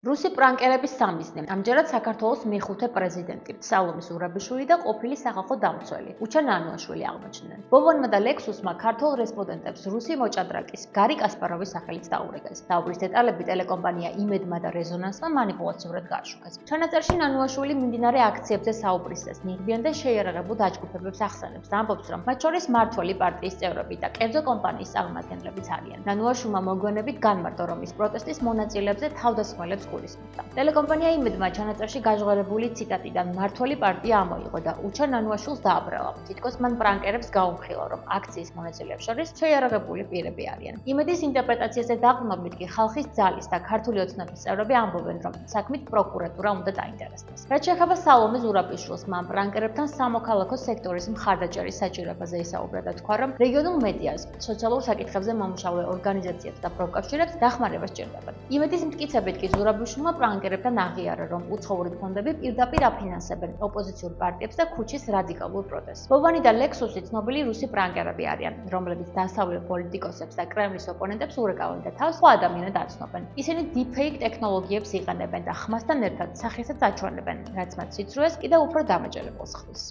რუსი პრანკერების სამიზნე. ამჯერად საქართველოს მეხუთე პრეზიდენტი, სალომე ზურაბიშვილი და ყოფილი სახალხო დამცველი, უჩა ნანუაშვილი აღმოჩნდნენ. ბობონმა და ლექსუსმა ქართულ რესპონდენტებს რუსი მოჭადრაკის, გარი კასპაროვის სახელით დაურეკეს. დაუბრის დეტალები ტელეკომპანია იმედმა და რეზონანსმა მანიპულაციურად გააშუქეს. ჩანაწერში ნანუაშვილი მიმდინარე აქციებზე საუბრისას ნიღბიან და შეიარაღებულ დაჯგუფებებს ახსენებს და ამბობს, რომ მათ შორის მმართველი პარტიის წევრები და კერძო კომპანიის წარმომადგენლებიც არიან. ნანუაშვილმა მოგვიანებით განმარტო, რომ ის პროტესტის მონაწილეებზე თავდასხმელებს გულისხმობდა. ტელეკომპანია იმედმა ჩანაწერში გაჟღერებული ციტატიდან მმართველი პარტია ამოიღო და უჩა ნანუაშვილს დააბრალა. თითქოს მან პრანკერებს გაუმხილა, რომ აქციის მონაწილეებს შორის შეიარაღებული პირები არიან. იმედის ინტერპრეტაციაზე დაყრდნობით კი ხალხის ძალის და ქართული ოცნების წევრები ამბობენ, რომ საქმით პროკურატურა უნდა დაინტერესდეს. რაც შეეხება სალომე ზურაბიშვილს, მან პრანკერებთან სამოქალაქო სექტორის მხარდაჭერის საჭიროებაზე ისაუბრა და თქვა, რომ რეგიონულ მედიას, სოციალურ საკითხებზე მომუშავე ორგანიზაციებს და პროფკავშირებს დახმარება სჭირდებათ. იმედის მტკიცებით კი ზურაბიშვილმა პრანკერებთან აღიარა, რომ უცხოური ფონდები პირდაპირ აფინანსებენ ოპოზიციურ პარტიებს და ქუჩის რადიკალურ პროტესტს. ბობანი და ლექსუსი ცნობილი რუსი პრანკერები არიან, რომლებიც დასავლელ პოლიტიკოსებს და კრემლის ოპონენტებს ურეკავენ და თავს სხვა ადამიანად აცნობენ. ისინი deepfake ტექნოლოგიებს იყენებენ და ხმასთან ერთად სახესაც აჩვენებენ, რაც მათ სიცრუეს კიდევ უფრო დამაჯერებელს ხდის.